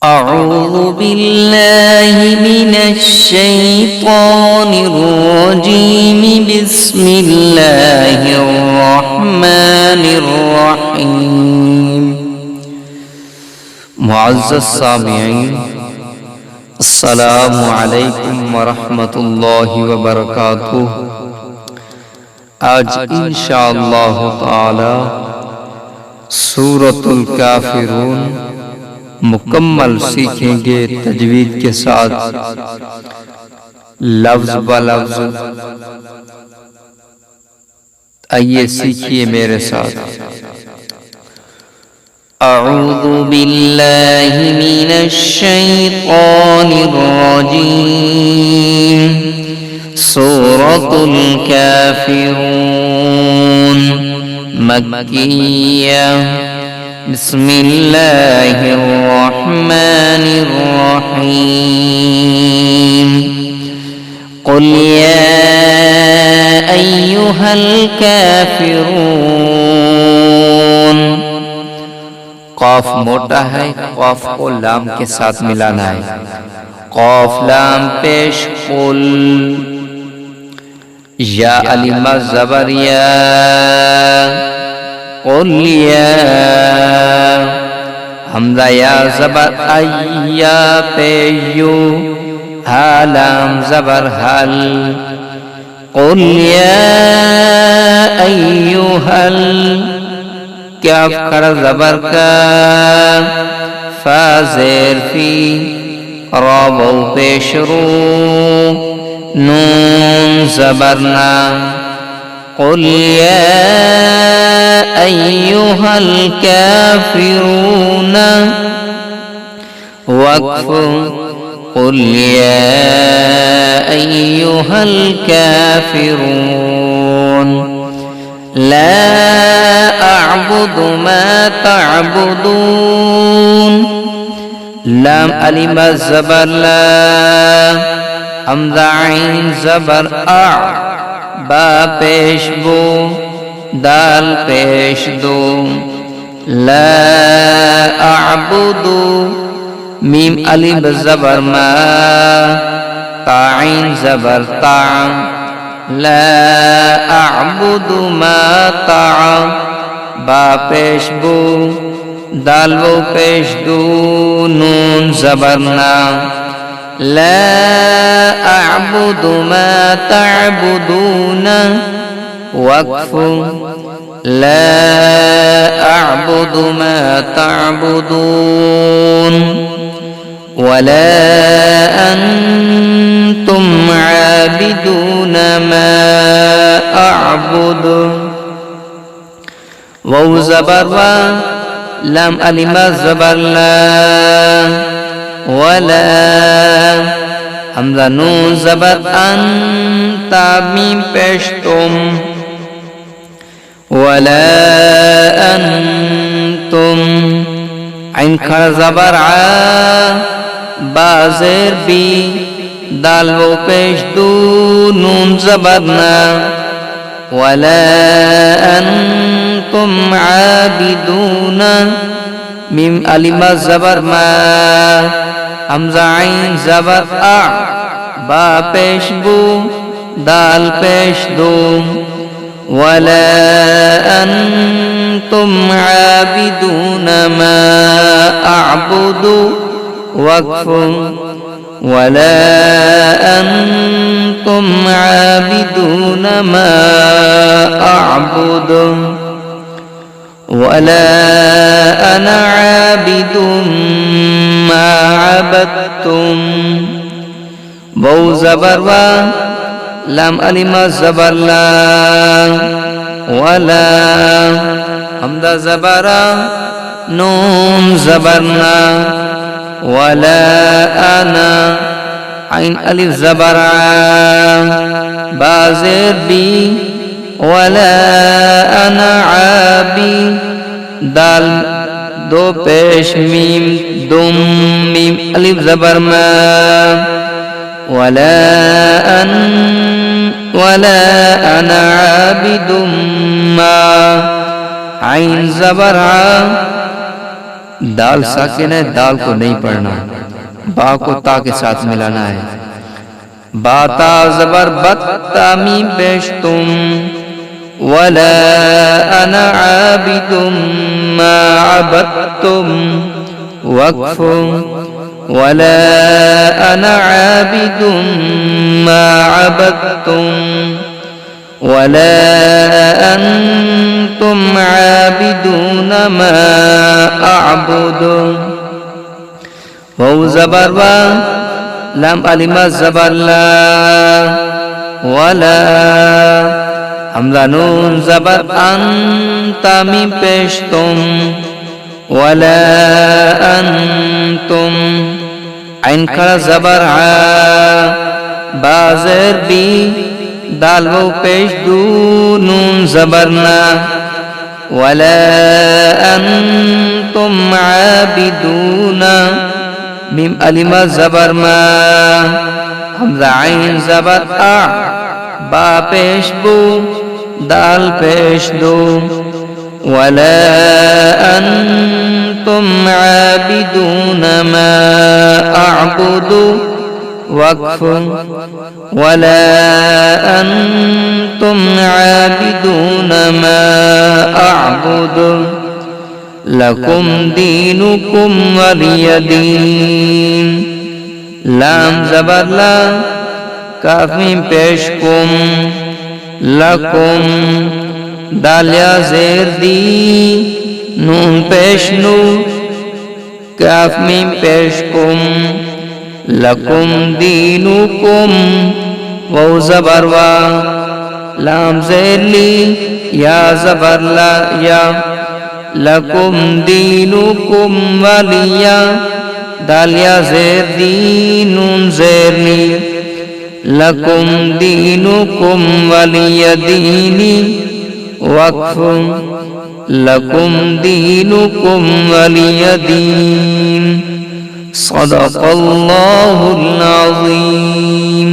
أعوذ بالله من الشيطان الرجيم بسم الله الرحمن الرحيم معزز سامعين السلام عليكم ورحمة الله وبركاته आज इंशाअल्लाह ताला सूरतुल काफिरून मुकम्मल सीखेंगे तजवीद के साथ लफ्ज ब लफ्ज। आइए सीखिए मेरे साथ। अऊज़ु बिल्लाहि मिनश शैतानिर रजीम सूरतुल काफिरून मक्किय्या बिस्मिल्लाहिर रहमानिर रहीम कुल या अय्युहल काफिरून। कॉफ मोटा है, कॉफ को लाम के साथ मिलाना है। कॉफ लाम पेश कुल, या अलिमा ज़बर या, कुल या हमजा या ज़बर अय्या पे यू, हा लाम ज़बर हल। कुल या अय्युहल, क्या कर ज़बर का, फा ज़ेर फी, रा बौ पेश रू, नून ज़बर ना। कुल या अय्युहल काफिरून वक्फ कुल या अय्युहल काफिरून ला अअबुदु मा तअबुदून। लाम अलिफ ज़बर ला, हमज़ा ऐन ज़बर आ, बा पेश बो, दाल पेश दो। ला अअबुदु, मीम अलिफ ज़बर मा, ता ऐन ज़बर ता। ला अअबुदु मा ता, बा पेश बो, दाल वो पेश दो, नून ज़बर ना। ला अअबुदु मा तअबुदून वक्फ ला अअबुदु मा तअबुदून वला अंतुम आबिदून मा अअबुदु। वौ ज़बर वा, लाम अलिफ ज़बर ला, वला हमज़ा नून ज़बर अन, ता मीम पेश तुम। वला अंतुम, ऐन खड़ा ज़बर आ, बा ज़ेर बी, दाल वो पेश दू, नून ज़बर ना। वला अंतुम आबिदून, मीम अलिफ ज़बर मा, हमज़ा ऐन ज़बर आ, बा पेश बू, दाल पेश दो। वला अंतुम आबिदून मा अअबुदु वक्फ वला अंतुम आबिदून मा अअबुदु वला अना आबिदुम मा अबदतुम। वौ ज़बर वा, लाम अलिफ ज़बर ला, वला हमज़ा ज़बर आ, नून ज़बर ना। वला अना, ऐन अलिफ ज़बर आ, बा ज़ेर बी, वला अना आबी, दाल दो पेश मीम दुम, मीम अलिफ ज़बर मा। वला अना आबिदुम मा, ऐन ज़बर आ, दाल साकिन है, दाल को नहीं पढ़ना, बा को ता के साथ मिलाना है। बाता ज़बर बत्ता मीम पेश तुम, वला अना आबिदुम मा अबदतुम, वक्फ वला अना आबिदुम मा अबदतुम, वला अंतुम आबिदून मा अअबुदु। वाव ज़बर वा, लाम अलिमा ज़बर ला, वला हमज़ा नून ज़बर अन, ता मीम पेश तुम, वला अंतुम, ऐन खड़ा ज़बर आ, बा ज़ेर बी, दाल वो पेश दू, नून ज़बर ना, वला अंतुम आबिदूना, मीम अलिमा ज़बर मा, हमज़ा ऐन ज़बर आ, बा पेश बू, दाल पेश दो, वला अंतुम आबिदून मा अअबुदु, वक्फ वला अंतुम आबिदून मा अअबुदु, लकुम दीनुकुम वलिय दीन। लाम ज़बर ला, काफ मीम पेश कुम, लकुम दाल या ज़ेर दी, नून पेश नू, काफ मीम पेश कुम, लकुम दीनुकुम, वाव ज़बर वा, लाम ज़ेर ली, या ज़बर ला या, लकुम दीनुकुम वलिया, दाल या ज़ेर दी, नून ज़ेर नी, लकुम दीनुकुम वलिय दीनी, वक्फ लकुम दीनुकुम वलिय दीन। सदक़ल्लाहुल अज़ीम।